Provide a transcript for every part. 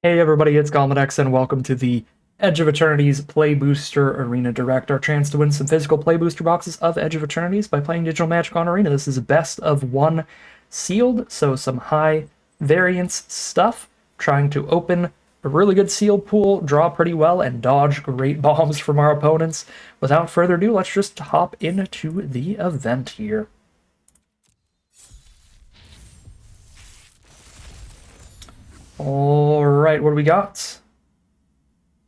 Hey everybody, it's Gomedex and welcome to the Edge of Eternities Play Booster Arena Direct. Our chance to win some physical Play Booster boxes of Edge of Eternities by playing Digital Magic on Arena. This is a best of one sealed, so some high variance stuff. Trying to open a really good sealed pool, draw pretty well, and dodge great bombs from our opponents. Without further ado, let's just hop into the event here. Alright, what do we got?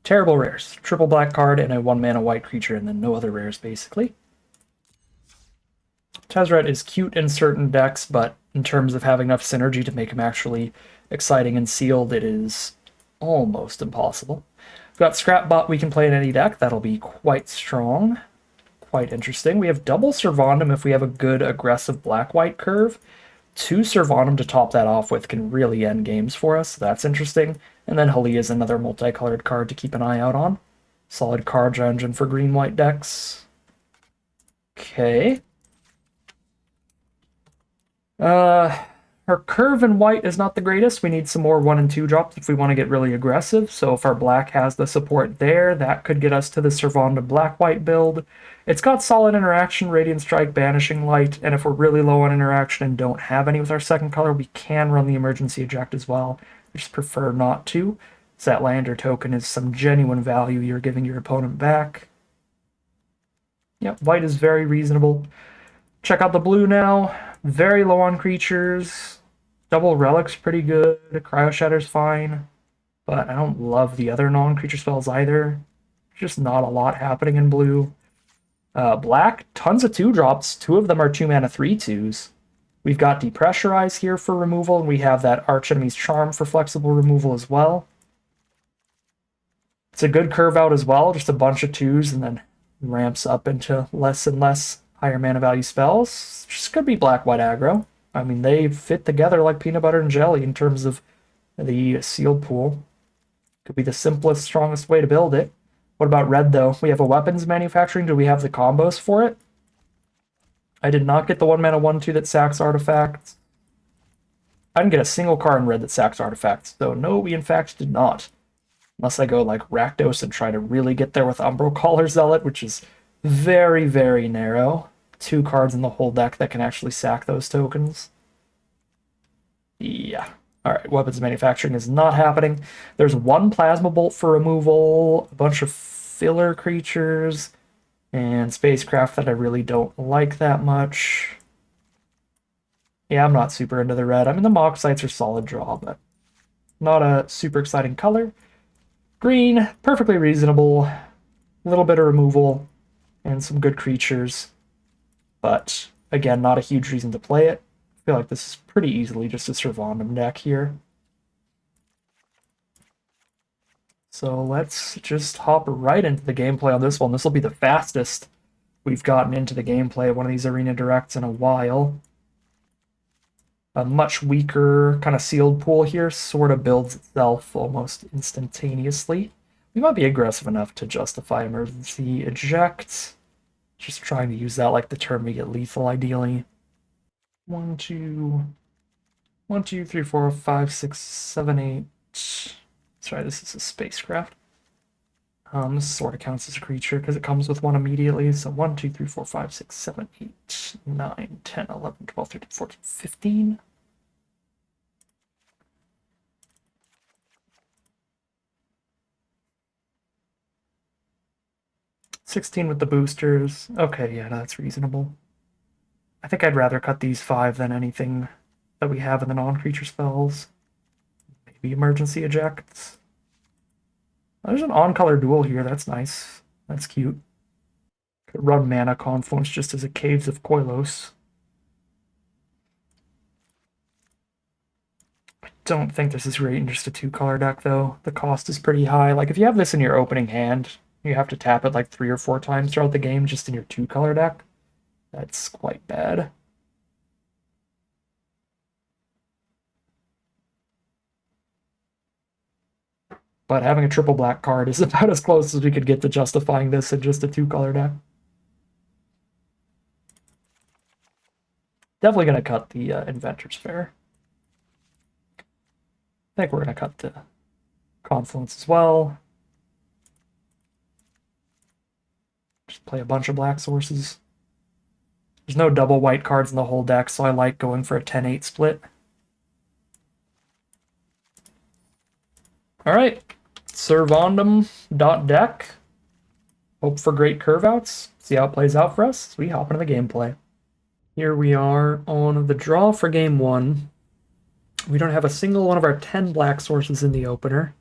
Terrible rares. Triple black card and a 1-mana white creature, and then no other rares, basically. Tezzeret is cute in certain decks, but in terms of having enough synergy to make him actually exciting and sealed, it is almost impossible. We've got Scrapbot we can play in any deck. That'll be quite strong. Quite interesting. We have double Servandum if we have a good aggressive black-white curve. Two Servandum to top that off with can really end games for us. So that's interesting. And then Hali is another multicolored card to keep an eye out on. Solid card engine for green-white decks. Okay. Our curve in white is not the greatest. We need some more 1 and 2 drops if we want to get really aggressive. So if our black has the support there, that could get us to the Servanda black-white build. It's got solid interaction, Radiant Strike, Banishing Light, and if we're really low on interaction and don't have any with our second color, we can run the Emergency Eject as well. I just prefer not to, so that lander token is some genuine value you're giving your opponent back. Yep, white is very reasonable. Check out the blue now. Very low on creatures. Double Relic's pretty good. Cryo Shatter's fine. But I don't love the other non-creature spells either. Just not a lot happening in blue. Black, tons of 2-drops. Two of them are 2-mana 3/2s. We've got Depressurize here for removal, and we have that Archenemy's Charm for flexible removal as well. It's a good curve out as well, just a bunch of 2s, and then ramps up into less and less higher mana value spells. Just could be black-white aggro. I mean, they fit together like peanut butter and jelly in terms of the sealed pool. Could be the simplest, strongest way to build it. What about red, though? We have a weapons manufacturing. Do we have the combos for it? I did not get the 1-mana 1/2 that sacks artifacts. I didn't get a single card in red that sacks artifacts, so no, we in fact did not. Unless I go like Rakdos and try to really get there with Umbral Collar Zealot, which is very, very narrow. 2 cards in the whole deck that can actually sack those tokens. Yeah. Alright, weapons manufacturing is not happening. There's 1 Plasma Bolt for removal, a bunch of filler creatures, and spacecraft that I really don't like that much. Yeah, I'm not super into the red. I mean, the Moxites are solid draw, but not a super exciting color. Green, perfectly reasonable. A little bit of removal and some good creatures. But again, not a huge reason to play it. I feel like this is pretty easily just a Servandum deck here. So let's just hop right into the gameplay on this one. This will be the fastest we've gotten into the gameplay of one of these Arena Directs in a while. A much weaker kind of sealed pool here sort of builds itself almost instantaneously. We might be aggressive enough to justify emergency eject. Just trying to use that like the turn we get lethal, ideally. 1, 2, 1, 2, 3, 4, 5, 6, 7, 8. Sorry, this is a spacecraft. This sort of counts as a creature because it comes with 1 immediately. So 1, 2, 3, 4, 5, 6, 7, 8, 9, 10, 11, 12, 13, 14, 15. $16 with the boosters. Okay, yeah, that's reasonable. I think I'd rather cut these 5 than anything that we have in the non-creature spells. Maybe emergency ejects. There's an on-color duel here. That's nice. That's cute. Could run Mana Confluence just as a Caves of Koilos. I don't think this is great in just a 2-color deck, though. The cost is pretty high. Like, if you have this in your opening hand, you have to tap it like 3 or 4 times throughout the game just in your 2-color deck. That's quite bad. But having a triple black card is about as close as we could get to justifying this in just a 2-color deck. Definitely going to cut the Inventor's Fair. I think we're going to cut the Confluence as well. Just play a bunch of black sources. There's no double white cards in the whole deck, so I like going for a 10-8 split. Alright, Servandum.deck. Hope for great curve outs. See how it plays out for us as we hop into the gameplay. Here we are on the draw for game 1. We don't have a single one of our 10 black sources in the opener.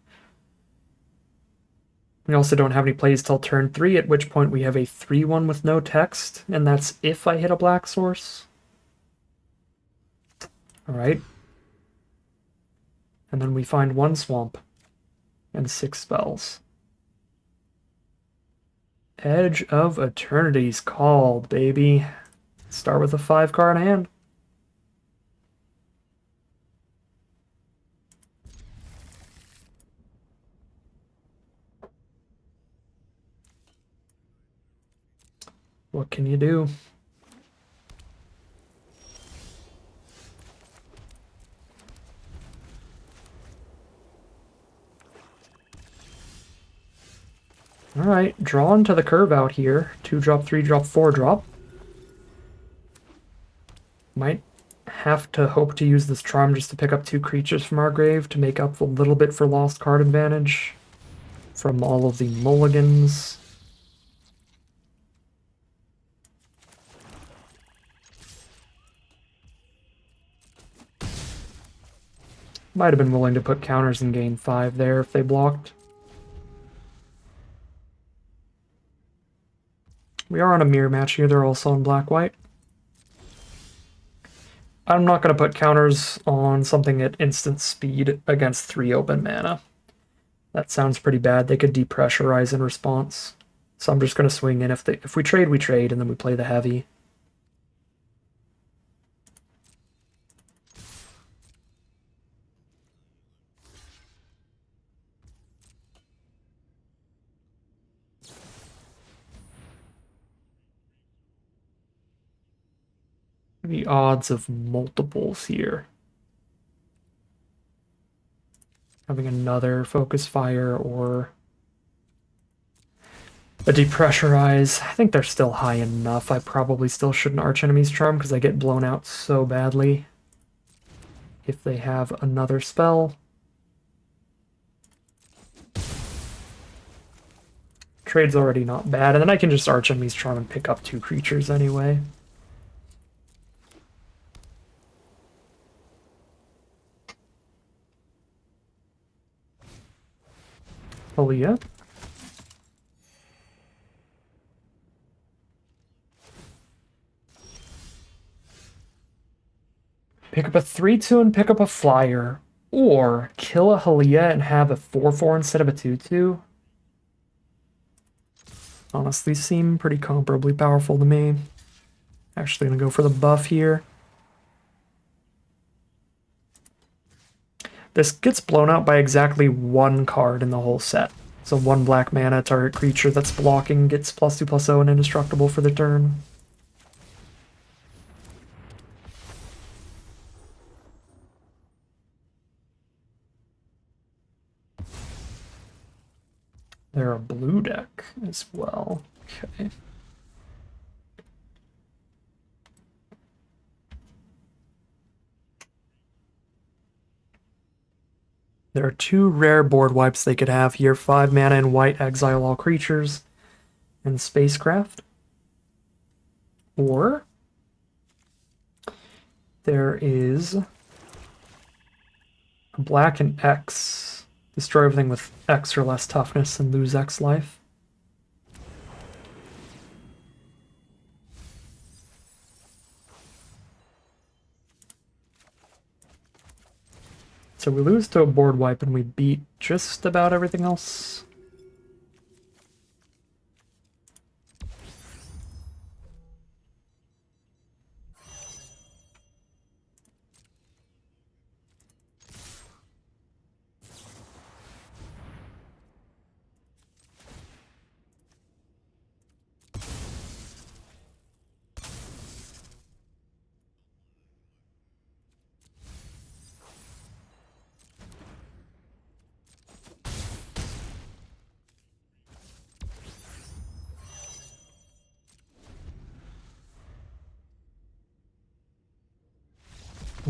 We also don't have any plays till turn 3, at which point we have a 3-1 with no text, and that's if I hit a black source. Alright. And then we find 1 swamp and 6 spells. Edge of Eternities called, baby. Start with a 5-card hand. What can you do? Alright, drawn to the curve out here. 2-drop, 3-drop, 4-drop. Might have to hope to use this charm just to pick up 2 creatures from our grave to make up a little bit for lost card advantage from all of the mulligans. Might have been willing to put counters and gain 5 there if they blocked. We are on a mirror match here, they're also on black-white. I'm not going to put counters on something at instant speed against 3 open mana. That sounds pretty bad. They could depressurize in response. So I'm just going to swing in. If we trade, we trade, and then we play the heavy. The odds of multiples here. Having another focus fire or a depressurize. I think they're still high enough. I probably still shouldn't Arch Enemy's Charm because I get blown out so badly if they have another spell. Trade's already not bad, and then I can just Arch Enemy's Charm and pick up 2 creatures anyway. Aaliyah. Pick up a 3-2 and pick up a flyer. Or kill a Halia and have a 4-4 instead of a 2-2. Honestly seem pretty comparably powerful to me. Actually gonna go for the buff here. This gets blown out by exactly 1 card in the whole set. So 1 black mana target creature that's blocking gets +2/+0 and indestructible for the turn. They're a blue deck as well. Okay. There are 2 rare board wipes they could have here. 5 mana and white, exile all creatures, and spacecraft. Or there is a black and X. Destroy everything with X or less toughness and lose X life. So we lose to a board wipe and we beat just about everything else.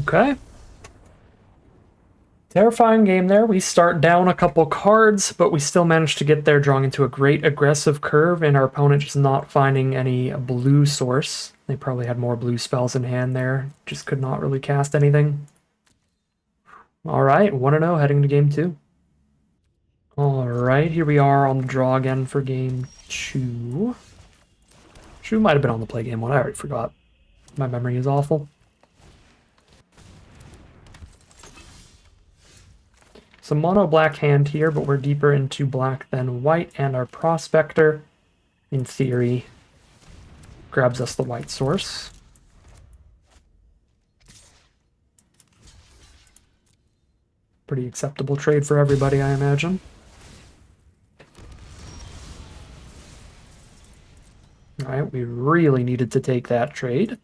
Okay. Terrifying game there. We start down a couple cards, but we still manage to get there, drawing into a great aggressive curve, and our opponent just not finding any blue source. They probably had more blue spells in hand there. Just could not really cast anything. Alright, 1-0 heading to game 2. Alright, here we are on the draw again for game 2. Shu might have been on the play game 1, I already forgot. My memory is awful. Some mono black hand here, but we're deeper into black than white, and our prospector, in theory, grabs us the white source. Pretty acceptable trade for everybody, I imagine. Alright, we really needed to take that trade,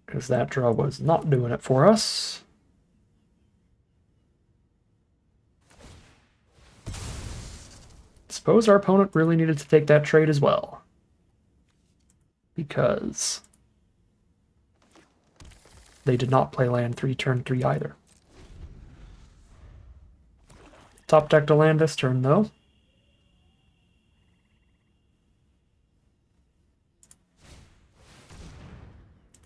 because that draw was not doing it for us. Suppose our opponent really needed to take that trade as well, because they did not play land 3 turn 3 either. Top deck to land this turn though.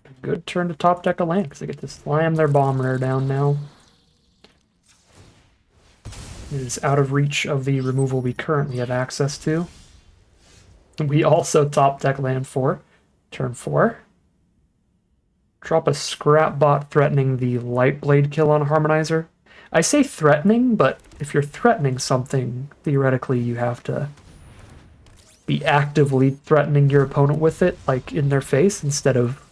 A good turn to top deck a land because they get to slam their bomb rare down now. It is out of reach of the removal we currently have access to. We also top deck land 4, turn 4. Drop a scrap bot threatening the light blade kill on Harmonizer. I say threatening, but if you're threatening something, theoretically you have to be actively threatening your opponent with it, like in their face, instead of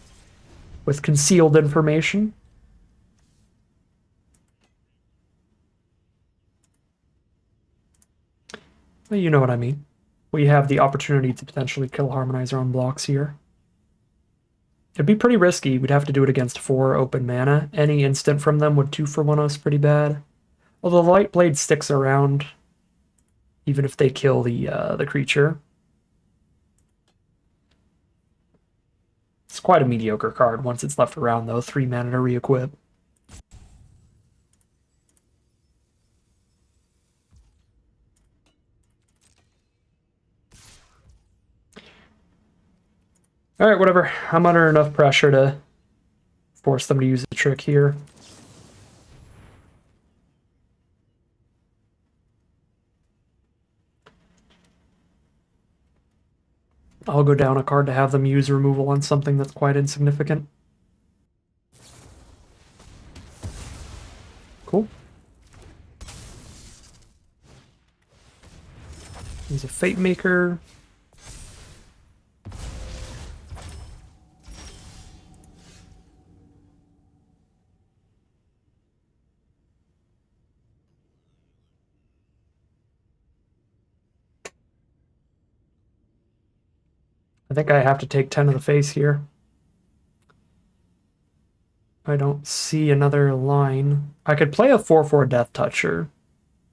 with concealed information. Well, you know what I mean. We have the opportunity to potentially kill Harmonizer on blocks here. It'd be pretty risky. We'd have to do it against 4 open mana. Any instant from them would 2-for-1 us pretty bad. Although the Light Blade sticks around, even if they kill the creature. It's quite a mediocre card once it's left around, though. 3 mana to re-equip. Alright, whatever. I'm under enough pressure to force them to use the trick here. I'll go down a card to have them use removal on something that's quite insignificant. Cool. Use a Fate Maker. I think I have to take 10 to the face here. I don't see another line. I could play a 4/4 Death Toucher,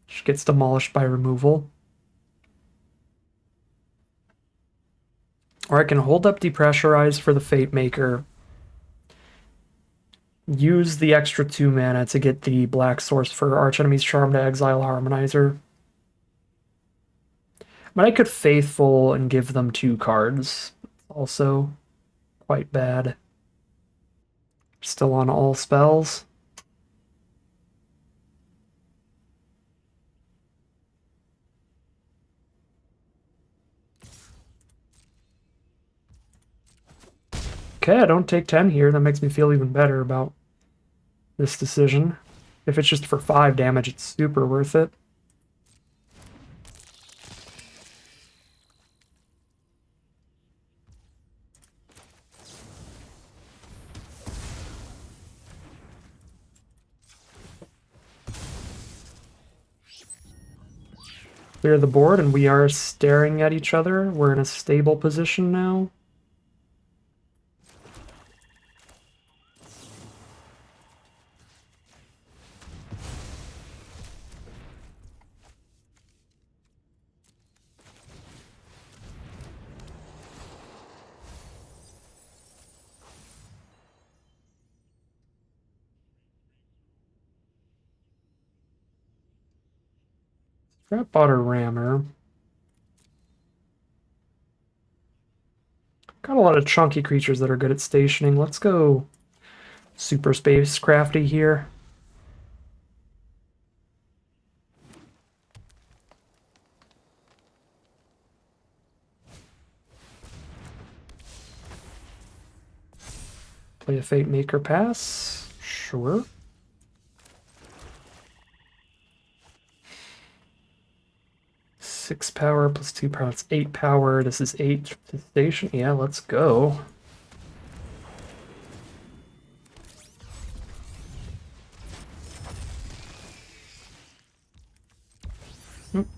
which gets demolished by removal. Or I can hold up Depressurize for the Fate Maker. Use the extra 2 mana to get the black source for Archenemy's Charm to exile Harmonizer. But I could Faithful and give them 2 cards. Also quite bad. Still on all spells. Okay, I don't take 10 here. That makes me feel even better about this decision. If it's just for 5 damage, it's super worth it. Clear the board, and we are staring at each other. We're in a stable position now. Scrap Otter Rammer. Got a lot of chunky creatures that are good at stationing. Let's go Super Space Crafty here. Play a Fate Maker pass. Sure. Six power plus 2 power. It's 8 power. This is 8 to station. Yeah, let's go.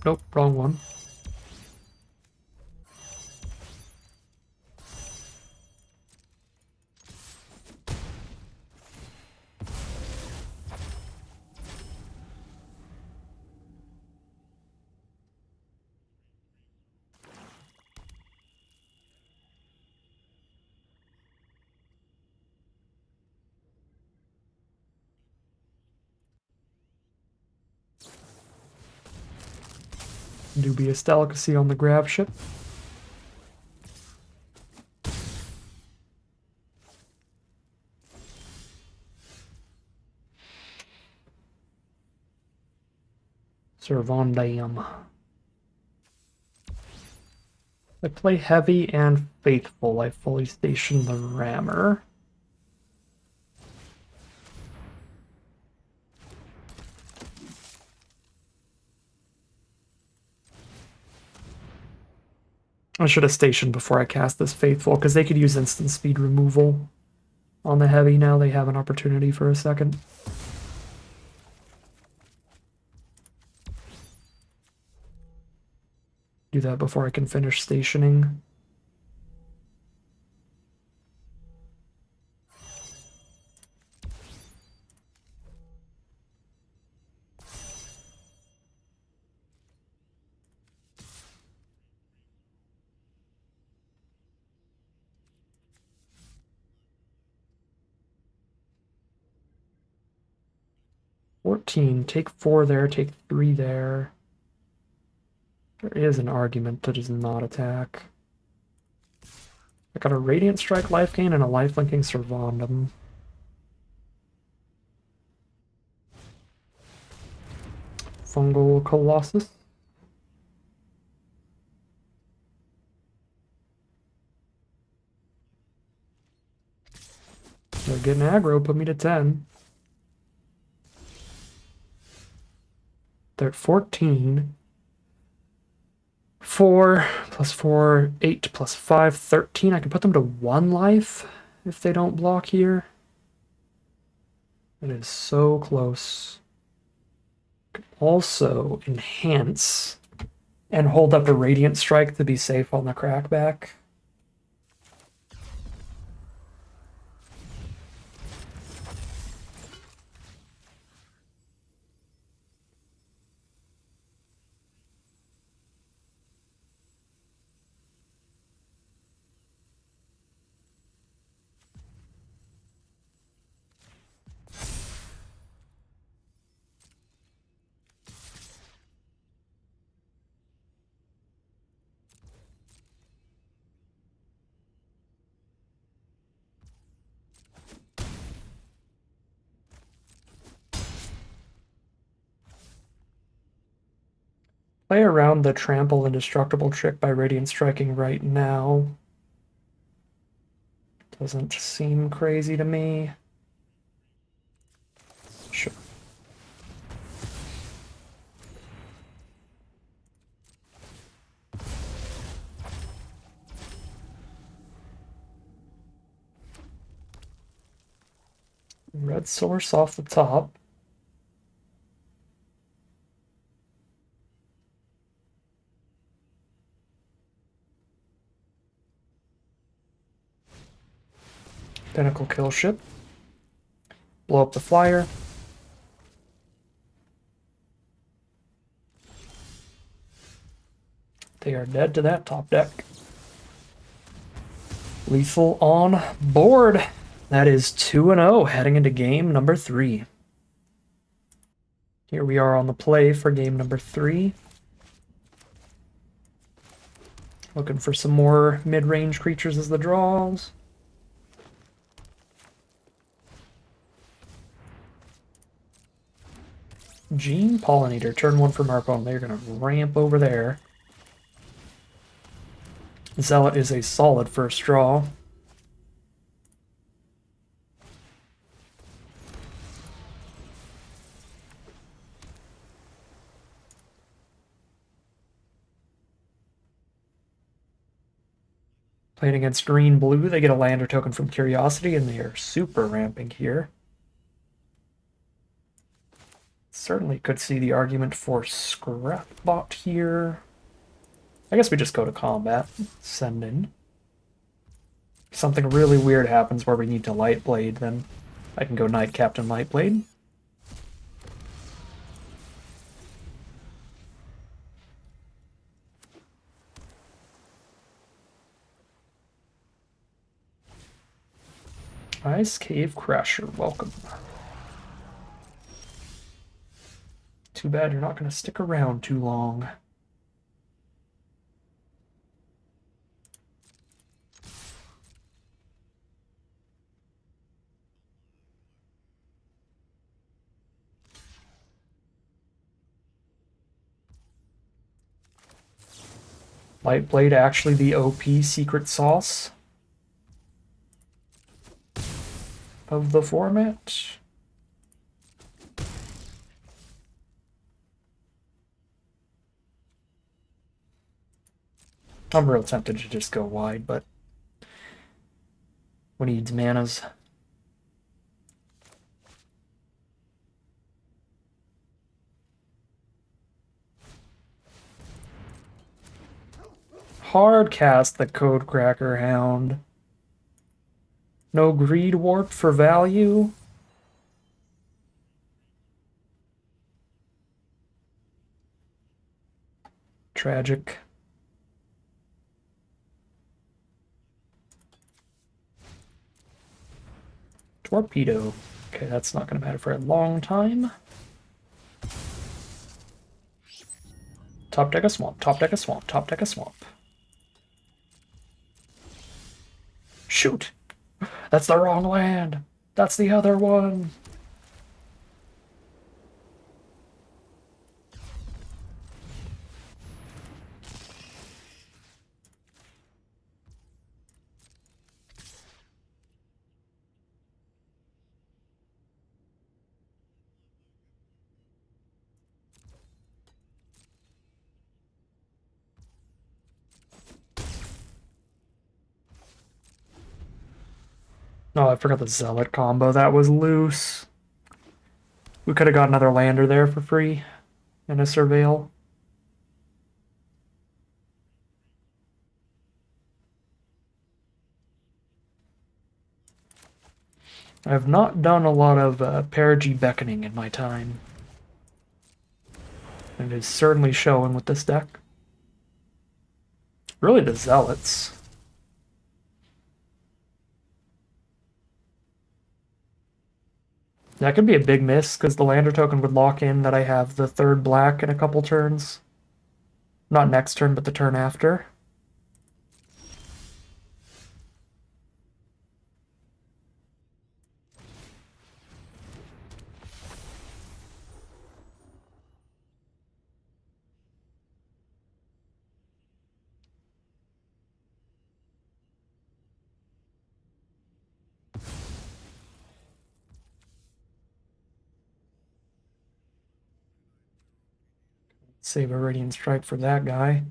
Nope, wrong one. Dubious Delicacy on the grab ship. Servondam. I play heavy and faithful. I fully station the rammer. I should have stationed before I cast this faithful, because they could use instant speed removal on the heavy. Now they have an opportunity for a second. Do that before I can finish stationing. Take 4 there, take 3 there. There is an argument to just not attack. I got a Radiant Strike life gain and a lifelinking Servondum. Fungal Colossus. They're getting aggro, put me to 10. They're at 14. 4 plus 4, 8 plus 5, 13. I can put them to 1 life if they don't block here. It is so close. I can also enhance and hold up a Radiant Strike to be safe on the crackback. Play around the trample indestructible trick by Radiant Striking right now. Doesn't seem crazy to me. Sure. Red source off the top. Pinnacle kill ship. Blow up the flyer. They are dead to that top deck. Lethal on board. That is 2-0 heading into game number 3. Here we are on the play for game number 3. Looking for some more mid-range creatures as the draws. Gene Pollinator, turn 1 for Marpone. They're going to ramp over there. Zealot is a solid first draw. Playing against green-blue, they get a lander token from Curiosity, and they are super ramping here. Certainly could see the argument for Scrapbot here. I guess we just go to combat, send in. If something really weird happens where we need to Lightblade, then I can go Knight Captain Lightblade. Ice Cave Crasher, welcome. Too bad you're not going to stick around too long. Lightblade actually the OP secret sauce of the format. I'm real tempted to just go wide, but what needs manas? Hard cast the Codecracker Hound. No Greed Warp for value. Tragic. Torpedo. Okay, that's not going to matter for a long time. Top deck a swamp, top deck a swamp, top deck a swamp. Shoot! That's the wrong land! That's the other one! Oh, I forgot the Zealot combo. That was loose. We could have got another lander there for free and a Surveil. I have not done a lot of Perigee Beckoning in my time. And it is certainly showing with this deck. Really the Zealots. That could be a big miss, because the lander token would lock in that I have the third black in a couple turns. Not next turn, but the turn after. Save a Radiant Strike for that guy.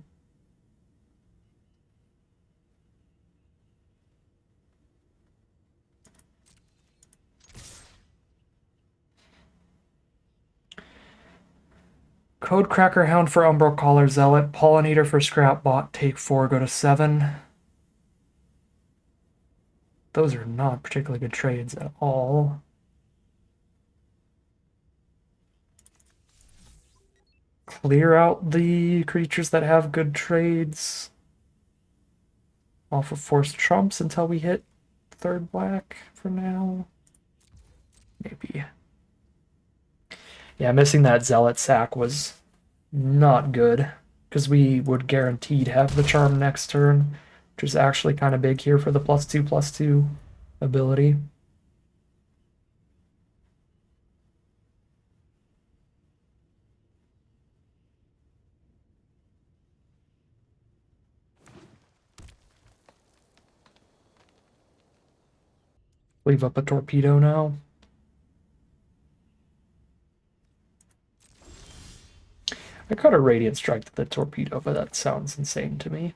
Codecracker Hound for Umbral Collar Zealot. Pollinator for Scrapbot. Take 4, go to 7. Those are not particularly good trades at all. Clear out the creatures that have good trades off of forced trumps until we hit third black for now. Maybe. Yeah, missing that Zealot sack was not good, because we would guaranteed have the charm next turn, which is actually kind of big here for the +2/+2 ability. Leave up a torpedo now. I could have Radiant Strike the torpedo, but that sounds insane to me.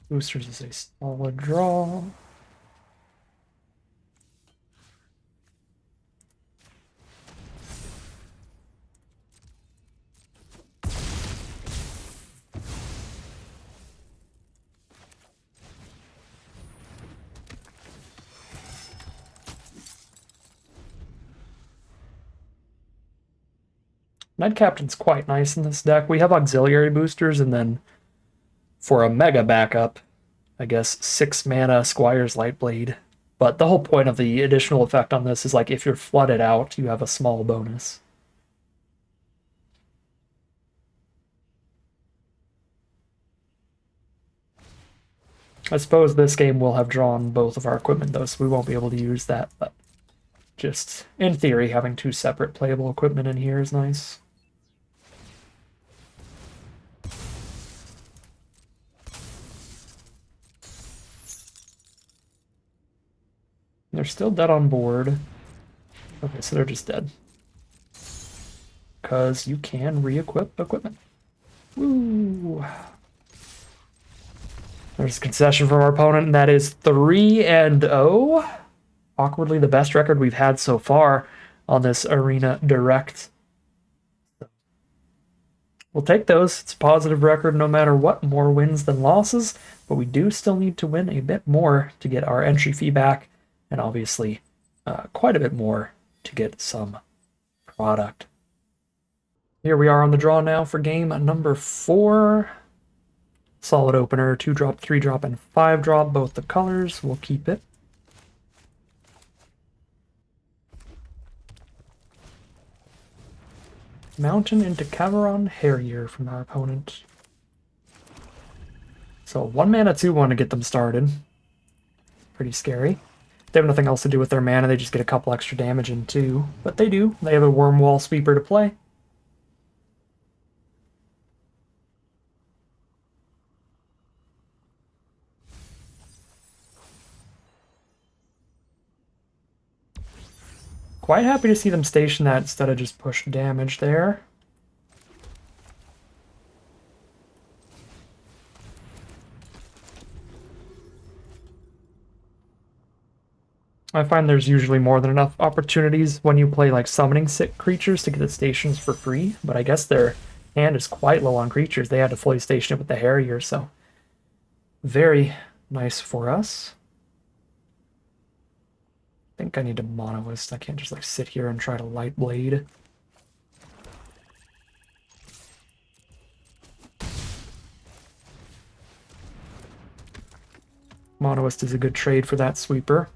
Boosters is a solid draw. Knight Captain's quite nice in this deck. We have auxiliary boosters, and then for a mega backup, I guess 6 mana Squire's Lightblade. But the whole point of the additional effect on this is like if you're flooded out, you have a small bonus. I suppose this game will have drawn both of our equipment though, so we won't be able to use that, but just in theory, having 2 separate playable equipment in here is nice. They're still dead on board. Okay, so they're just dead. Because you can re-equip equipment. Woo! There's a concession from our opponent, and that is 3-0. Awkwardly the best record we've had so far on this Arena Direct. We'll take those. It's a positive record no matter what. More wins than losses, but we do still need to win a bit more to get our entry fee back, and obviously quite a bit more to get some product. Here we are on the draw now for game number 4. Solid opener, 2-drop, 3-drop, and 5-drop, both the colors. We'll keep it. Mountain into Cameron Harrier from our opponent. So 1 mana, 2/1 to get them started. Pretty scary. They have nothing else to do with their mana, they just get a couple extra damage in 2. But they do. They have a Wormwall Sweeper to play. Quite happy to see them station that instead of just push damage there. I find there's usually more than enough opportunities when you play like summoning sick creatures to get the stations for free, but I guess their hand is quite low on creatures. They had to fully station it with the Harrier, so very nice for us. I think I need a Monoist. I can't just like sit here and try to Light Blade. Monoist is a good trade for that sweeper.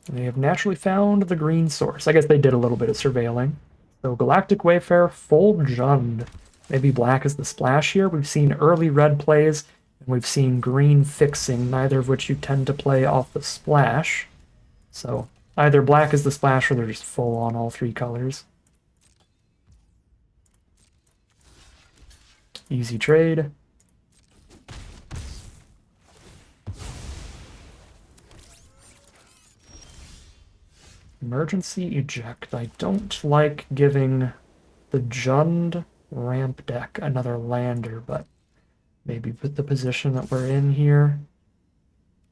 And they have naturally found the green source. I guess they did a little bit of surveilling. So Galactic Wayfarer, full Jund. Maybe black is the splash here. We've seen early red plays, and we've seen green fixing, neither of which you tend to play off the splash. So either black is the splash or they're just full on all 3 colors. Easy trade. Emergency eject. I don't like giving the Jund ramp deck another lander, but maybe with the position that we're in here.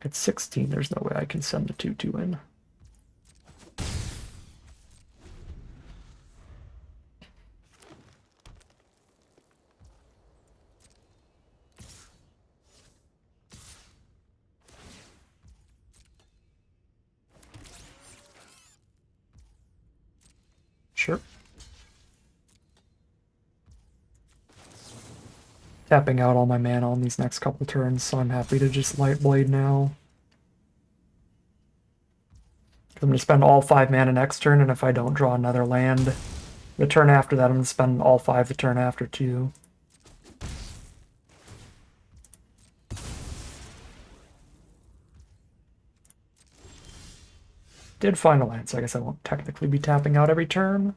At 16, there's no way I can send the 2-2 in. Sure. Tapping out all my mana on these next couple turns, so I'm happy to just Light Blade now. I'm going to spend all 5 mana next turn, and if I don't draw another land, the turn after that, I'm going to spend all 5 the turn after too. Did find a land, so I guess I won't technically be tapping out every turn.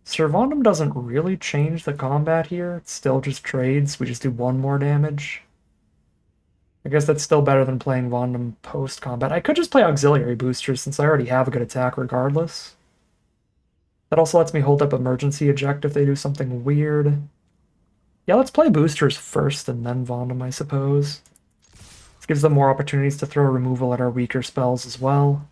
Servandum doesn't really change the combat here. It's still just trades. We just do 1 more damage. I guess that's still better than playing Vondum post-combat. I could just play Auxiliary Boosters since I already have a good attack regardless. That also lets me hold up Emergency Eject if they do something weird. Yeah, let's play Boosters first and then Vondum, I suppose. This gives them more opportunities to throw removal at our weaker spells as well.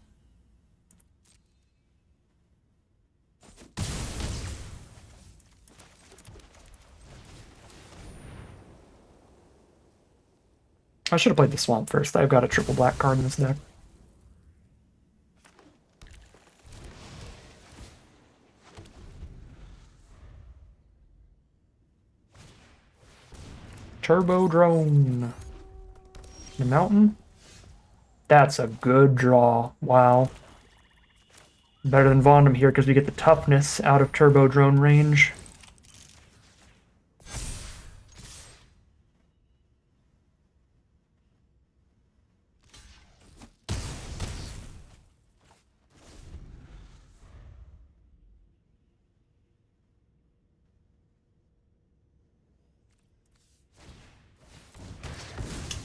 I should have played the Swamp first. I've got a triple black card in this deck. Turbo Drone. The mountain? That's a good draw. Wow. Better than Vondum here because we get the toughness out of Turbo Drone range.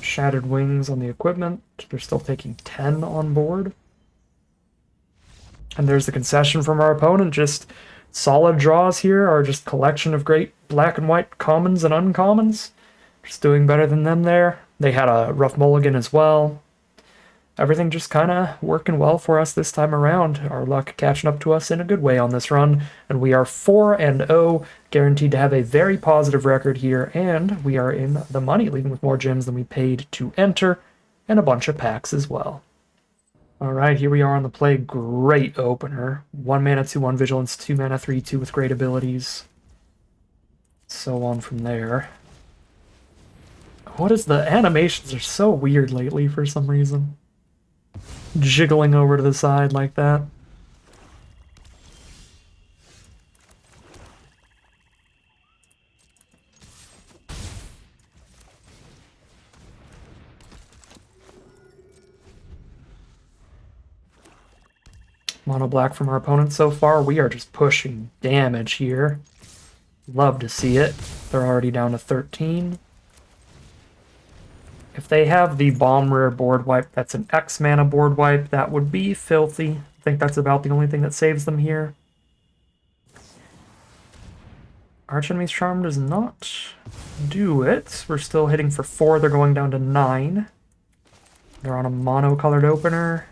Shattered Wings on the equipment. They're still taking 10 on board. And there's the concession from our opponent. Just solid draws here are just collection of great black and white commons and uncommons. Just doing better than them there. They had a rough mulligan as well. Everything just kind of working well for us this time around. Our luck catching up to us in a good way on this run. And we are 4-0, guaranteed to have a very positive record here. And we are in the money, leaving with more gems than we paid to enter, and a bunch of packs as well. All right, here we are on the play. Great opener. 1 mana, 2/1 Vigilance, 2 mana, 3/2 with great abilities. So on from there. What is the animations are so weird lately for some reason. Jiggling over to the side like that. Mono black from our opponent so far. We are just pushing damage here. Love to see it. They're already down to 13. If they have the Bomb Rare board wipe, that's an X mana board wipe, that would be filthy. I think that's about the only thing that saves them here. Archenemy's Charm does not do it. We're still hitting for 4. They're going down to 9. They're on a mono-colored opener.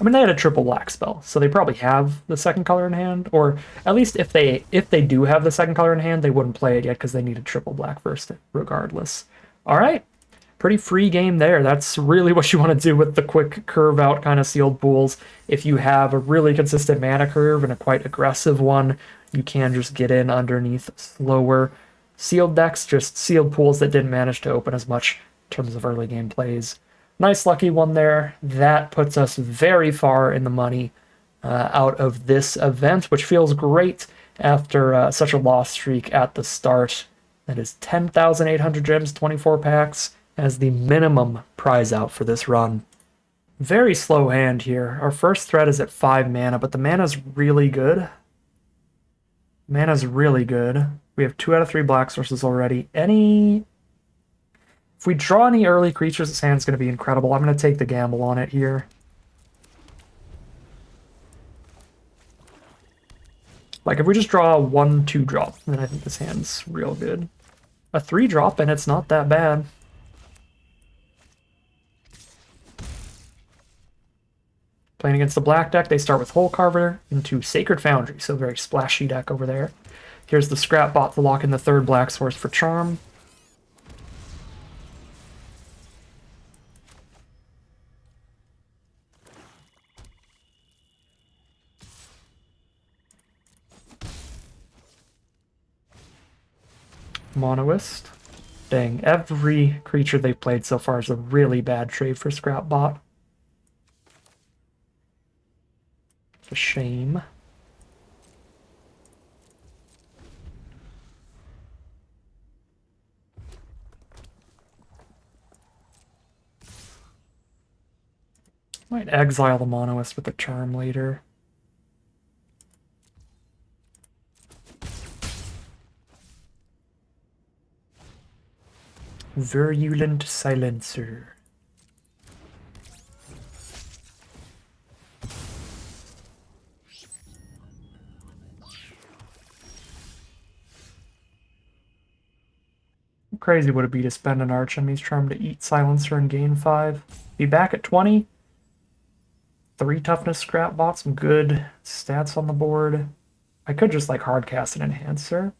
I mean, they had a triple black spell, so they probably have the second color in hand, or at least if they do have the second color in hand, they wouldn't play it yet because they need a triple black first, regardless. All right, pretty free game there. That's really what you want to do with the quick curve out kind of sealed pools. If you have a really consistent mana curve and a quite aggressive one, you can just get in underneath slower sealed decks, just sealed pools that didn't manage to open as much in terms of early game plays. Nice lucky one there. That puts us very far in the money out of this event, which feels great after such a loss streak at the start. That is 10,800 gems, 24 packs as the minimum prize out for this run. Very slow hand here. Our first threat is at 5 mana, but the mana's really good. Mana's really good. We have 2 out of 3 black sources already. If we draw any early creatures, this hand's going to be incredible. I'm going to take the gamble on it here. Like, if we just draw a 1/2 drop, then I think this hand's real good. A 3 drop, and it's not that bad. Playing against the black deck, they start with Hole Carver into Sacred Foundry, so very splashy deck over there. Here's the Scrap Bot to lock in the 3rd black source for Charm. Monoist. Dang, every creature they've played so far is a really bad trade for Scrap Bot. It's a shame. Might exile the Monoist with a Charm later. Virulent Silencer. How crazy would it be to spend an Archimage Charm to eat Silencer and gain 5? Be back at 20. 3 toughness Scrap Bot, some good stats on the board. I could just like hardcast an Enhancer.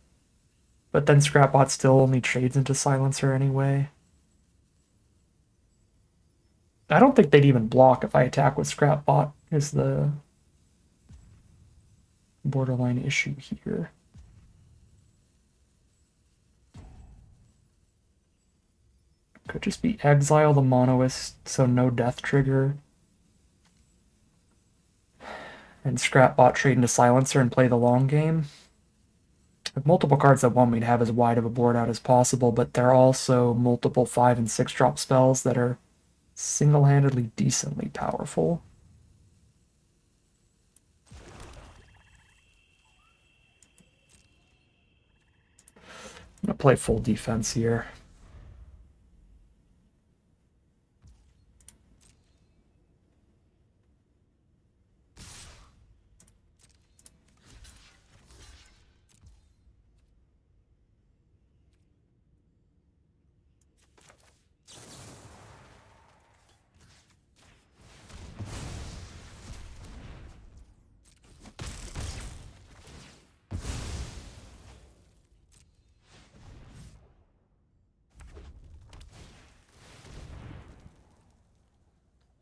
But then Scrap Bot still only trades into Silencer anyway. I don't think they'd even block if I attack with Scrap Bot, is the borderline issue here. Could just be exile the Monoist, so no death trigger. And Scrap Bot trade into Silencer and play the long game. I have multiple cards that want me to have as wide of a board out as possible, but there are also multiple 5 and 6 drop spells that are single-handedly decently powerful. I'm gonna play full defense here.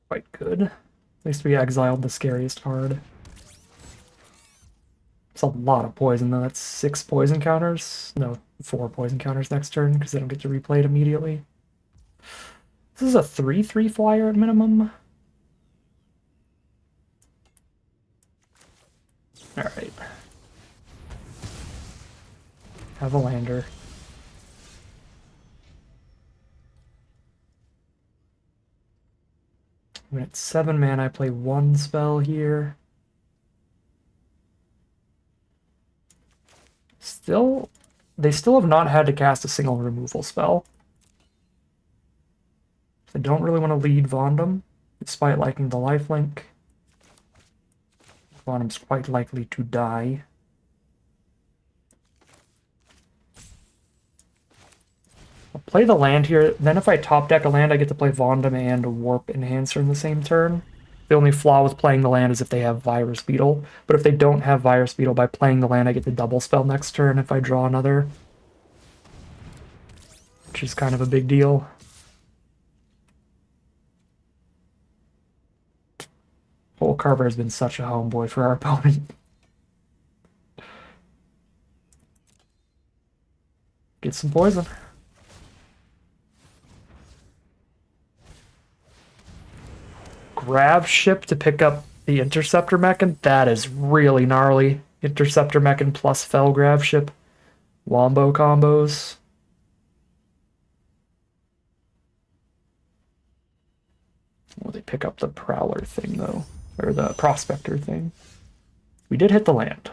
Quite good. At least we exiled the scariest card. It's a lot of poison, though. That's 6 poison counters. No, 4 poison counters next turn, because they don't get to replay it immediately. This is a 3/3 flyer at minimum. Alright. Have a lander. When it's 7 mana, I play 1 spell here. They still have not had to cast a single removal spell. I don't really want to lead Vondum, despite liking the lifelink. Vondum's quite likely to die. I'll play the land here. Then if I top deck a land, I get to play Vondum and Warp Enhancer in the same turn. The only flaw with playing the land is if they have Virus Beetle. But if they don't have Virus Beetle, by playing the land, I get to double spell next turn if I draw another. Which is kind of a big deal. Hole Carver has been such a homeboy for our opponent. Get some poison. Grab ship to pick up the Interceptor Mechan? That is really gnarly. Interceptor Mechan plus Fell Grab ship. Wombo combos. Well, they pick up the Prowler thing, though. Or the Prospector thing. We did hit the land.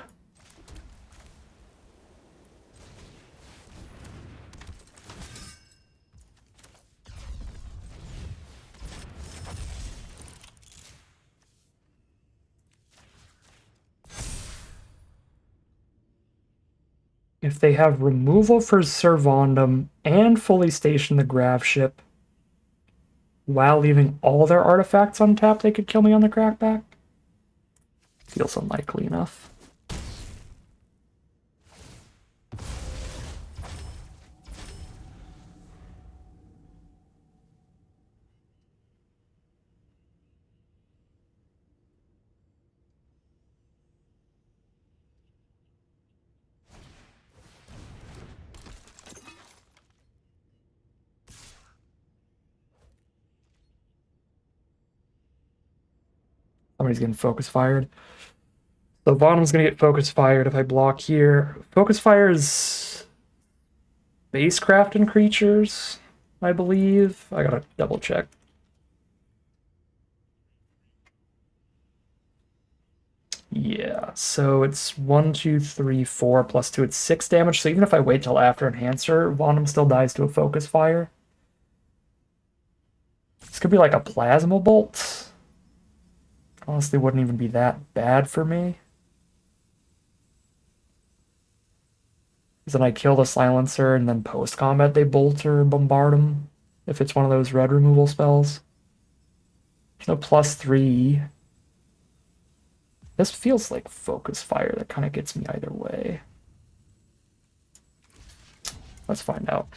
if they have removal for Servandum and fully station the Grav ship while leaving all their artifacts untapped, they could kill me on the crackback. Feels unlikely enough. Somebody's getting focus fired. So Vonum's gonna get focus fired if I block here. Focus fire is spacecraft and creatures, I believe. I gotta double check. Yeah, so it's 1, 2, 3, 4 plus 2. It's 6 damage. So even if I wait till after Enhancer, Vonum still dies to a focus fire. This could be like a plasma bolt. Honestly, wouldn't even be that bad for me. Because then I kill the silencer and then post-combat they bolt or bombard them. If it's one of those red removal spells. There's no +3. This feels like focus fire. That kind of gets me either way. Let's find out.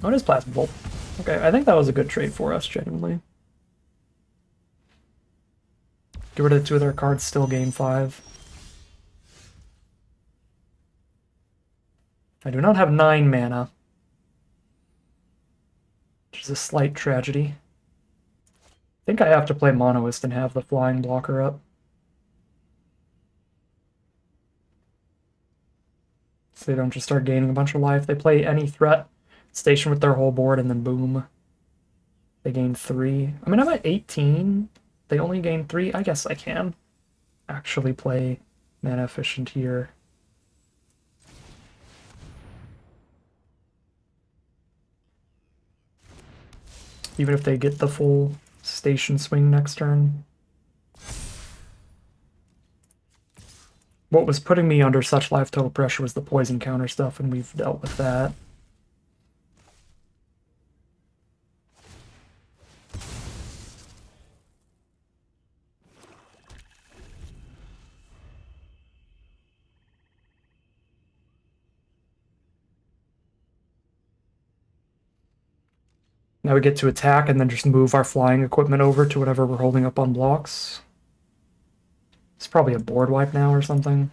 Oh, it is Plasma Bolt. Okay, I think that was a good trade for us, genuinely. Get rid of 2 of their cards, still gain 5. I do not have 9 mana. Which is a slight tragedy. I think I have to play Monoist and have the flying blocker up. So they don't just start gaining a bunch of life. They play any threat, station with their whole board, and then boom. They gain 3. I mean, I'm at 18. They only gain 3. I guess I can actually play mana efficient here. Even if they get the full station swing next turn. What was putting me under such life total pressure was the poison counter stuff, and we've dealt with that. Now we get to attack and then just move our flying equipment over to whatever we're holding up on blocks. It's probably a board wipe now or something.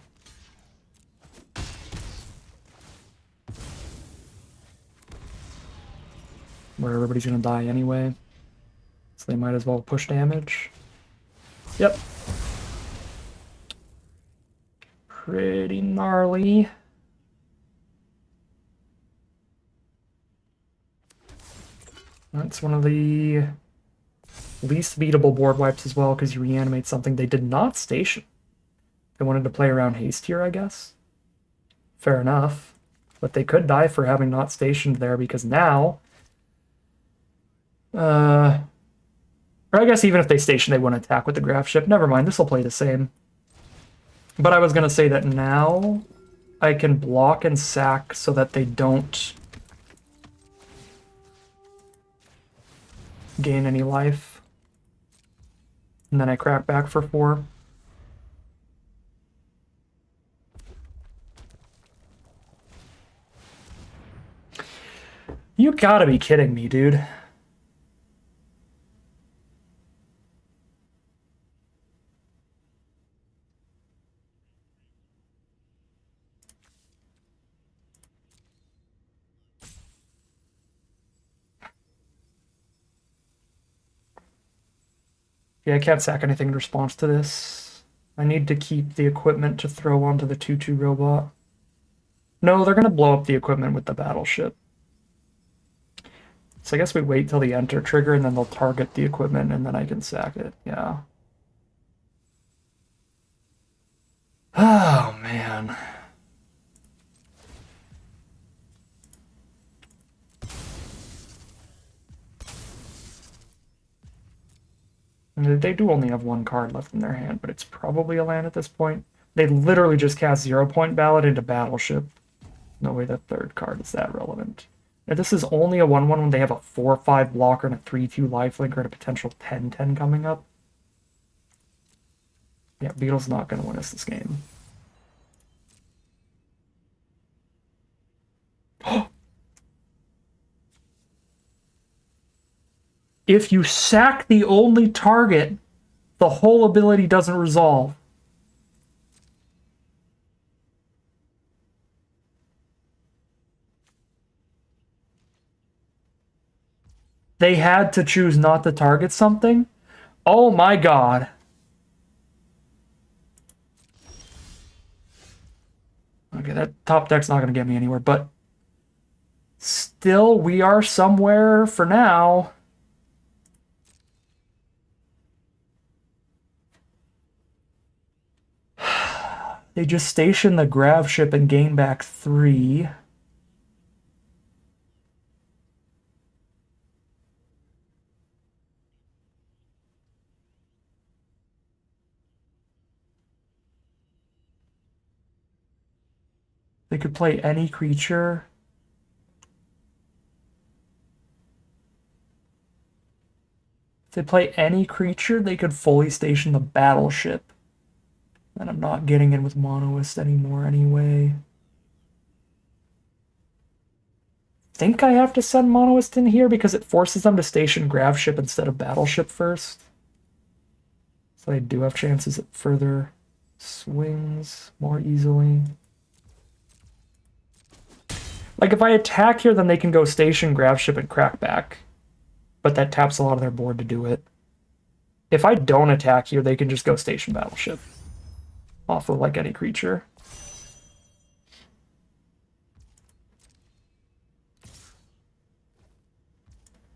Where everybody's gonna die anyway. So they might as well push damage. Yep. Pretty gnarly. That's one of the least beatable board wipes as well, because you reanimate something they did not station. They wanted to play around haste here, I guess. Fair enough. But they could die for having not stationed there, because now... or I guess even if they station, they wouldn't attack with the Graph ship. Never mind, this will play the same. But I was going to say that now I can block and sack so that they don't gain any life. And then I crack back for 4. You gotta be kidding me, dude. Yeah, I can't sack anything in response to this. I need to keep the equipment to throw onto the 2/2 robot. No, they're gonna blow up the equipment with the battleship. So I guess we wait till the enter trigger and then they'll target the equipment and then I can sack it. Yeah. Oh, man. They do only have one card left in their hand, but it's probably a land at this point. They literally just cast 0-point ballot into Battleship. No way the third card is that relevant. Now, this is only a 1-1 when they have a 4-5 blocker and a 3-2 lifelink or a potential 10-10 coming up. Yeah, Beetle's not going to win us this game. If you sack the only target, the whole ability doesn't resolve. They had to choose not to target something? Oh my god. Okay, that top deck's not going to get me anywhere, but still, we are somewhere for now. They just station the grav ship and gain back 3. They could play any creature. If they play any creature, they could fully station the battleship. And I'm not getting in with Monoist anymore anyway. Think I have to send Monoist in here because it forces them to station grav ship instead of battleship first. So I do have chances at further swings more easily. Like, if I attack here, then they can go station, grav ship, and crack back. But that taps a lot of their board to do it. If I don't attack here, they can just go station battleship. Off of, like, any creature.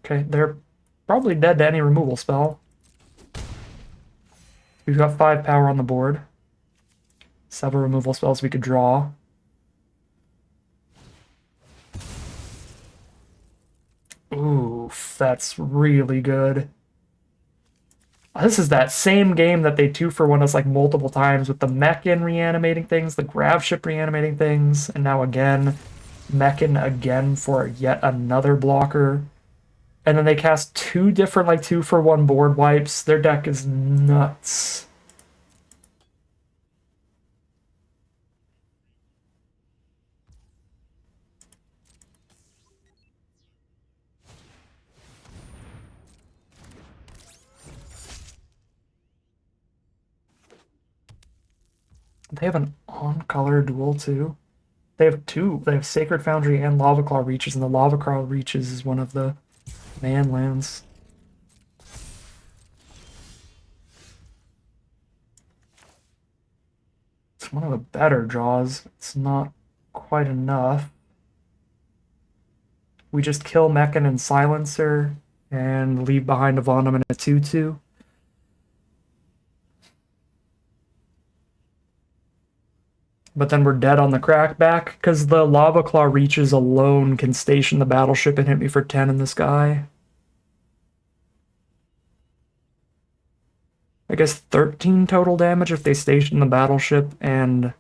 Okay, they're probably dead to any removal spell. We've got 5 power on the board. Several removal spells we could draw. Oof, that's really good. This is that same game that they 2-for-1 us like multiple times with the Mechan reanimating things, the grav ship reanimating things, and now again, Mechan again for yet another blocker. And then they cast 2 different like 2-for-1 board wipes. Their deck is nuts. They have an on-color duel too. They have 2. They have Sacred Foundry and Lava Claw Reaches, and the Lava Claw Reaches is one of the man lands. It's one of the better draws. It's not quite enough. We just kill Mechan and Silencer and leave behind a Vondom and a 2-2. But then we're dead on the crackback, because the Lava Claw Reaches alone can station the battleship and hit me for 10 in the sky. I guess 13 total damage if they station the battleship and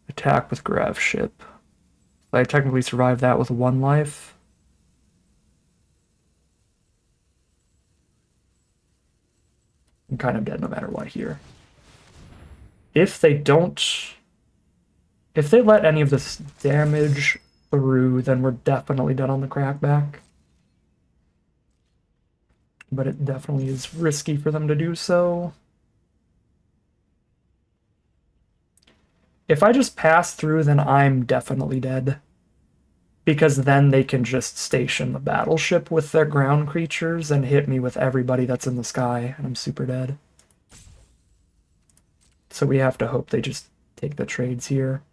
attack with grav ship. I technically survived that with 1 life. I'm kind of dead no matter what here. If they don't... If they let any of this damage through, then we're definitely dead on the crackback. But it definitely is risky for them to do so. If I just pass through, then I'm definitely dead. Because then they can just station the battleship with their ground creatures and hit me with everybody that's in the sky, and I'm super dead. So we have to hope they just take the trades here.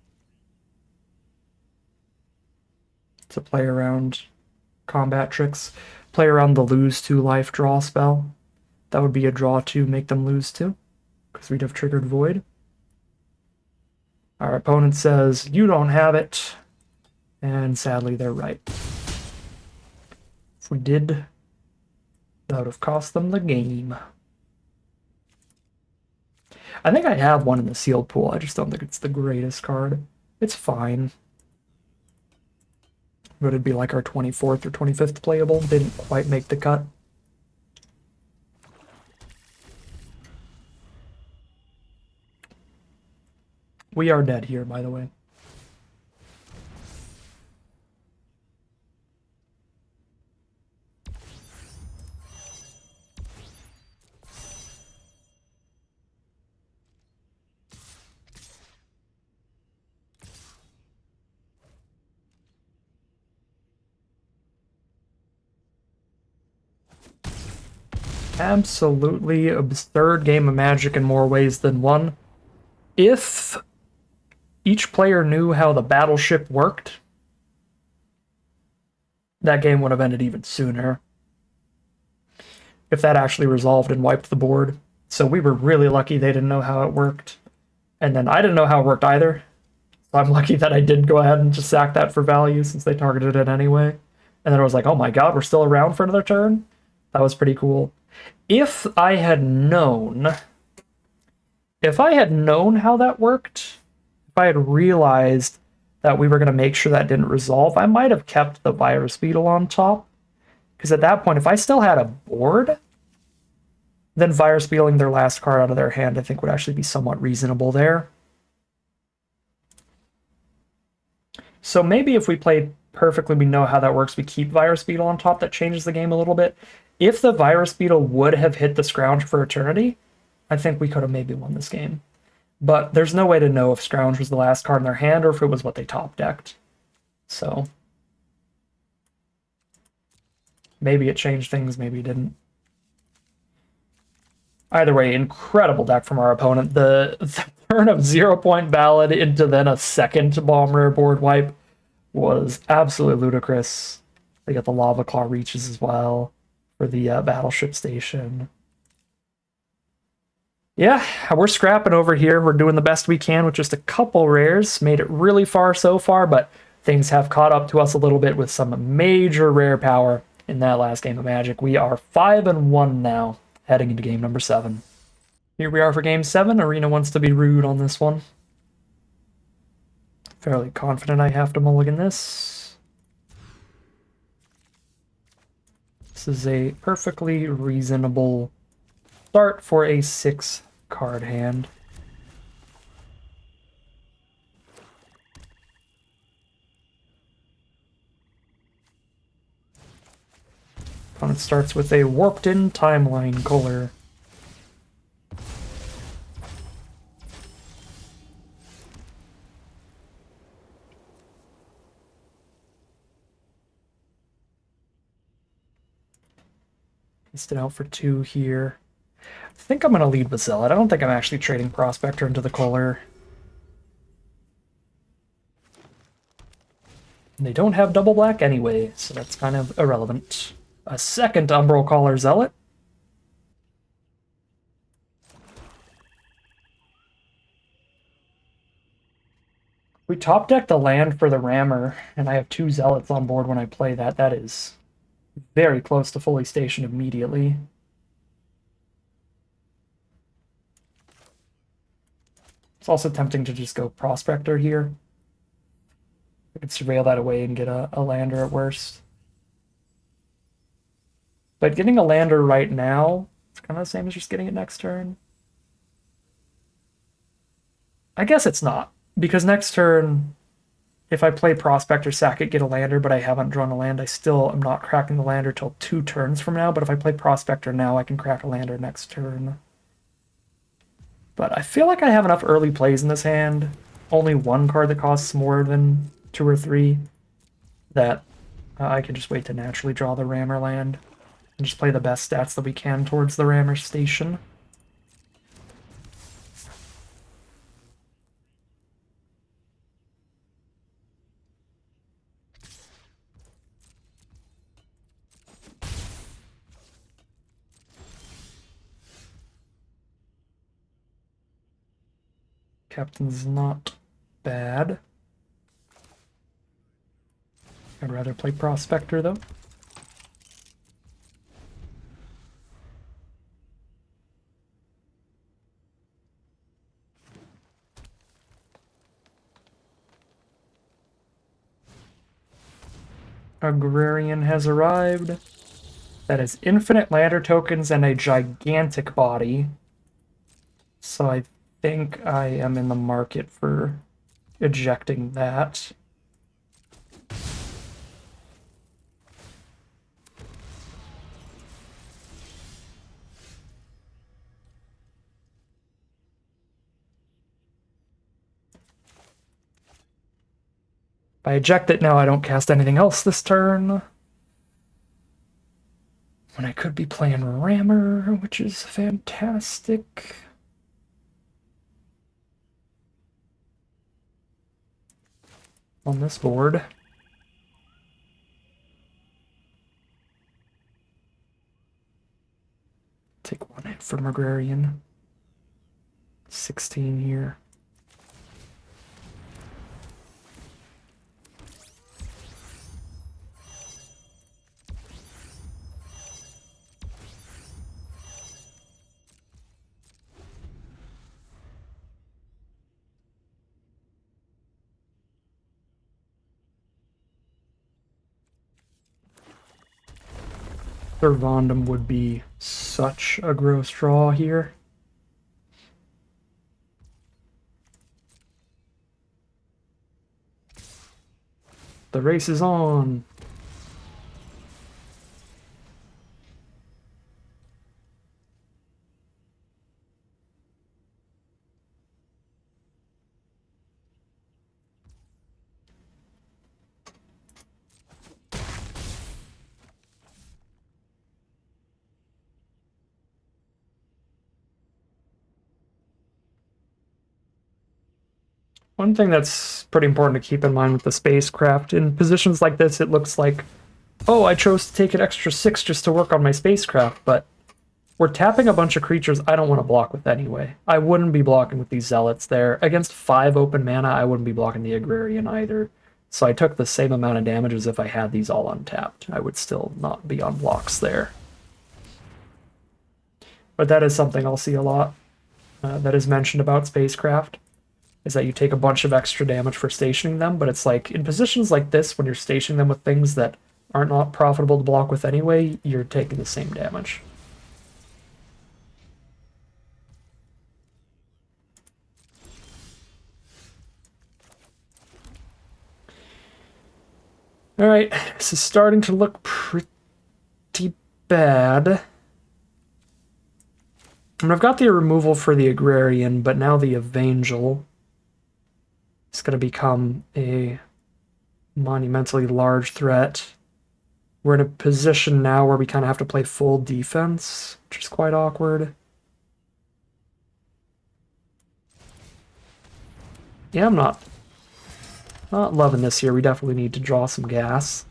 To play around combat tricks. Play around the lose 2 life draw spell. That would be a draw to make them lose 2. Because we'd have triggered Void. Our opponent says, you don't have it. And sadly, they're right. If we did, that would have cost them the game. I think I have one in the sealed pool. I just don't think it's the greatest card. It's fine. But it'd be like our 24th or 25th playable. Didn't quite make the cut. We are dead here, by the way. Absolutely absurd game of Magic in more ways than one. If each player knew how the battleship worked, that game would have ended even sooner. If that actually resolved and wiped the board. So we were really lucky they didn't know how it worked. And then I didn't know how it worked either. So I'm lucky that I did go ahead and just sack that for value since they targeted it anyway. And then I was like, oh my god, we're still around for another turn? That was pretty cool. If I had known how that worked, if I had realized that we were going to make sure that didn't resolve, I might have kept the Virus Beetle on top. Because at that point, if I still had a board, then Virus Beetling their last card out of their hand, I think would actually be somewhat reasonable there. So maybe if we play perfectly, we know how that works, we keep Virus Beetle on top, that changes the game a little bit. If the Virus Beetle would have hit the Scrounge for Eternity, I think we could have maybe won this game. But there's no way to know if Scrounge was the last card in their hand or if it was what they top decked. So maybe it changed things, maybe it didn't. Either way, incredible deck from our opponent. The turn of 0-point Ballad into then a second Bomb Rare board wipe was absolutely ludicrous. They got the Lava Claw Reaches as well for the Battleship Station. Yeah, we're scrapping over here. We're doing the best we can with just a couple rares. Made it really far so far, but things have caught up to us a little bit with some major rare power in that last game of Magic. We are 5-1 now, heading into game number 7. Here we are for game 7. Arena wants to be rude on this one. Fairly confident I have to mulligan this. This is a perfectly reasonable start for a 6-card hand. Opponent starts with a Warped-In Timeline Color. Placed it out for 2 here. I think I'm going to lead with Zealot. I don't think I'm actually trading Prospector into the Color. And they don't have double black anyway, so that's kind of irrelevant. A second Umbral Caller Zealot. We top deck the land for the Rammer, and I have 2 Zealots on board when I play that. That is very close to fully stationed immediately. It's also tempting to just go Prospector here. I could surveil that away and get a lander at worst. But getting a lander right now, it's kind of the same as just getting it next turn. I guess it's not, because next turn, if I play Prospector, sack it, get a lander, but I haven't drawn a land, I still am not cracking the lander till 2 turns from now, but if I play Prospector now, I can crack a lander next turn. But I feel like I have enough early plays in this hand, only 1 card that costs more than 2 or 3, that I can just wait to naturally draw the Rammer land, and just play the best stats that we can towards the Rammer Station. Captain's not bad. I'd rather play Prospector, though. Agrarian has arrived. That is infinite lander tokens and a gigantic body. So I think I am in the market for ejecting that. If I eject it now, I don't cast anything else this turn. When I could be playing Rammer, which is fantastic. On this board. Take one hit from Agrarian. 16 here. Servandum would be such a gross draw here. The race is on. One thing that's pretty important to keep in mind with the spacecraft, in positions like this, it looks like, oh, I chose to take an extra 6 just to work on my spacecraft, but we're tapping a bunch of creatures I don't want to block with anyway. I wouldn't be blocking with these Zealots there. Against 5 open mana, I wouldn't be blocking the Agrarian either. So I took the same amount of damage as if I had these all untapped. I would still not be on blocks there. But that is something I'll see a lot that is mentioned about spacecraft, is that you take a bunch of extra damage for stationing them, but it's like, in positions like this, when you're stationing them with things that are not profitable to block with anyway, you're taking the same damage. Alright, this is starting to look pretty bad. I mean, I've got the removal for the Agrarian, but now the Evangel is going to become a monumentally large threat. We're in a position now where we kind of have to play full defense, which is quite awkward. Yeah, I'm not loving this here. We definitely need to draw some gas.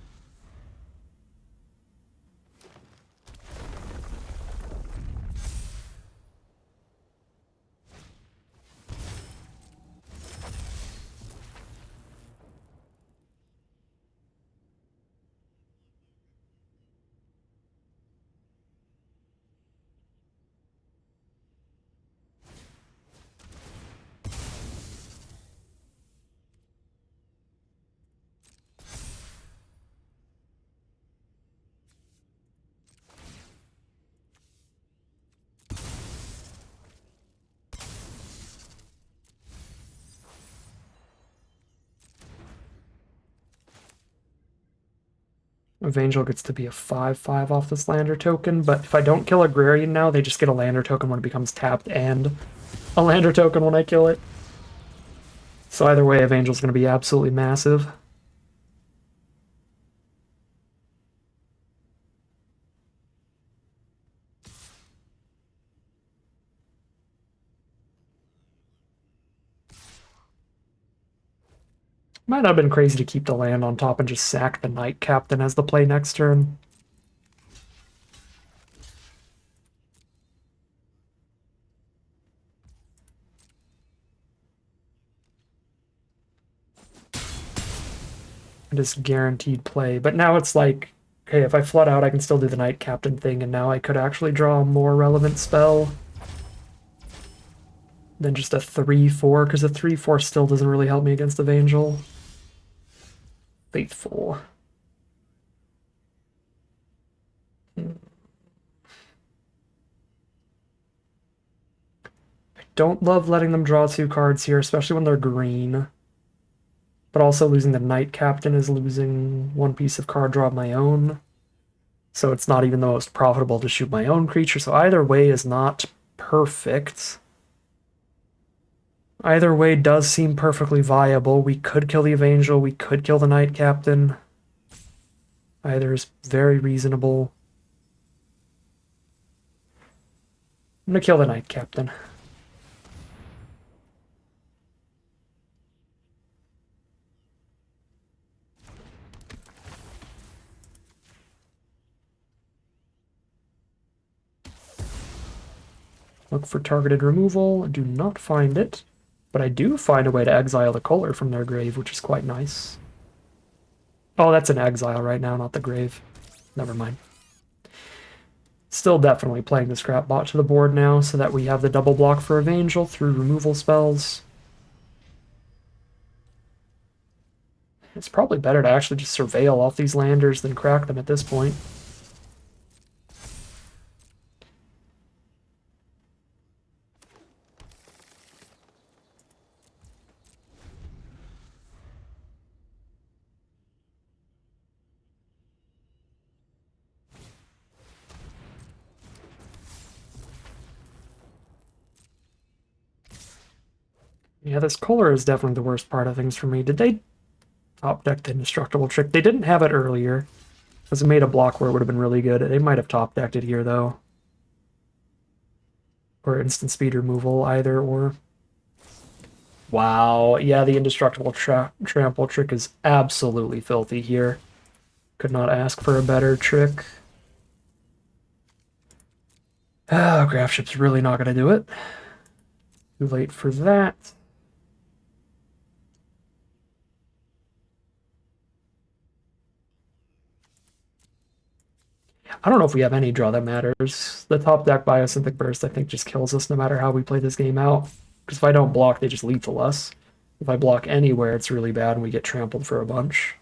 Evangel gets to be a 5/5 off this lander token, but if I don't kill Agrarian now, they just get a lander token when it becomes tapped and a lander token when I kill it. So either way, Evangel's going to be absolutely massive. Might not have been crazy to keep the land on top and just sack the Knight Captain as the play next turn. Just guaranteed play. But now it's like, okay, if I flood out, I can still do the Knight Captain thing, and now I could actually draw a more relevant spell than just a 3/4, because a 3/4 still doesn't really help me against Evangel. Faithful. Don't love letting them draw 2 cards here, especially when they're green. But also losing the Knight Captain is losing 1 piece of card draw of my own. So it's not even the most profitable to shoot my own creature, so either way is not perfect. Either way does seem perfectly viable. We could kill the Evangel, we could kill the Knight Captain. Either is very reasonable. I'm gonna kill the Knight Captain. Look for targeted removal. I do not find it, but I do find a way to exile the color from their grave, which is quite nice. Oh, that's an exile right now, not the grave. Never mind. Still definitely playing the scrap bot to the board now, so that we have the double block for Evangel through removal spells. It's probably better to actually just surveil off these landers than crack them at this point. Yeah, this color is definitely the worst part of things for me. Did they top deck the Indestructible Trick? They didn't have it earlier, because it made a block where it would have been really good. They might have top decked it here, though. Or instant speed removal, either, or... Wow, yeah, the Indestructible Trample trick is absolutely filthy here. Could not ask for a better trick. Oh, Graph Ship's really not going to do it. Too late for that. I don't know if we have any draw that matters. The top deck Biosynthetic Burst, I think, just kills us no matter how we play this game out. Because if I don't block, they just lethal us. If I block anywhere, it's really bad and we get trampled for a bunch.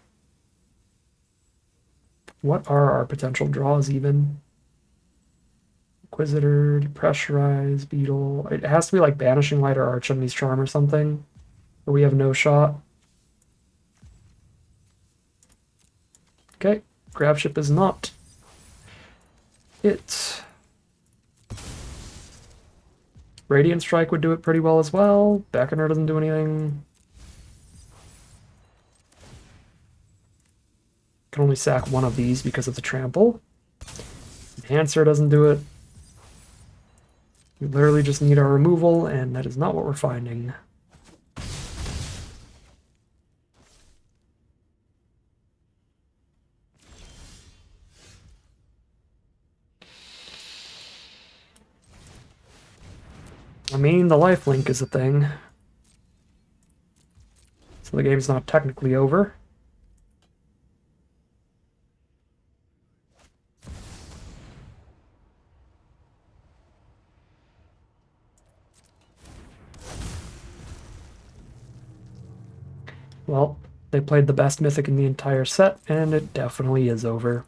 What are our potential draws even? Inquisitor, Depressurize, Beetle. It has to be like Banishing Light or Arch Enemy's Charm or something. Or we have no shot. Okay, Grab Ship is not it. Radiant Strike would do it pretty well as well. Beckoner doesn't do anything. Can only sack one of these because of the trample. Enhancer doesn't do it. We literally just need our removal, and that is not what we're finding. I mean, the lifelink is a thing. So the game's not technically over. Well, they played the best Mythic in the entire set, and it definitely is over.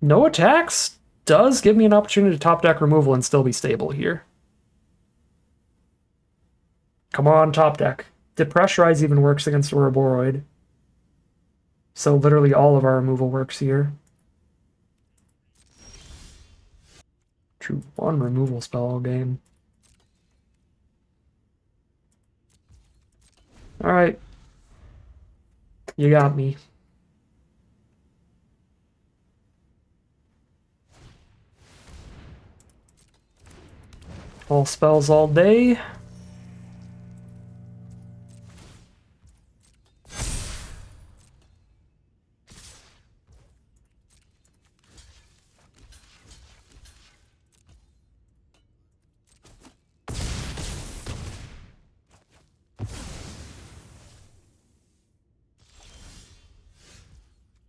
No attacks does give me an opportunity to top deck removal and still be stable here. Come on, top deck. Depressurize even works against Ouroboros. So literally all of our removal works here. True, one removal spell all game. Alright. You got me. All spells all day.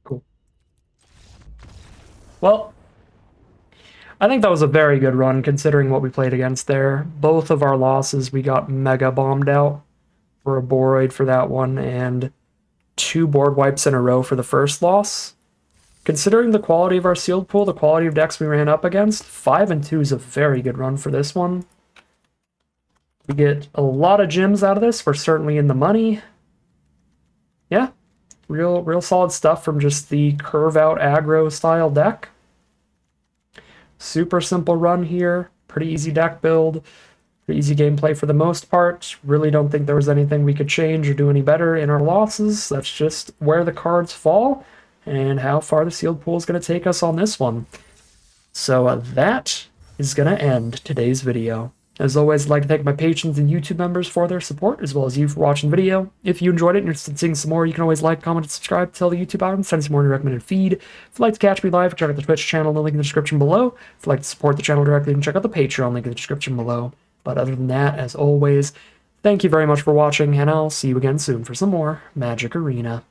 Cool. Well, I think that was a very good run considering what we played against there. Both of our losses, we got mega bombed out for a Boroid for that one, and 2 board wipes in a row for the first loss. Considering the quality of our sealed pool, the quality of decks we ran up against, 5 and 2 is a very good run for this one. We get a lot of gems out of this. We're certainly in the money. Yeah, real solid stuff from just the curve out aggro style deck. Super simple run here. Pretty easy deck build. Pretty easy gameplay for the most part. Really don't think there was anything we could change or do any better in our losses. That's just where the cards fall and how far the sealed pool is going to take us on this one. So that is going to end today's video. As always, I'd like to thank my patrons and YouTube members for their support, as well as you for watching the video. If you enjoyed it and you're interested in seeing some more, you can always like, comment, and subscribe to tell the YouTube algorithm, send some more in your recommended feed. If you'd like to catch me live, check out the Twitch channel, the link in the description below. If you'd like to support the channel directly, you can check out the Patreon link in the description below. But other than that, as always, thank you very much for watching, and I'll see you again soon for some more Magic Arena.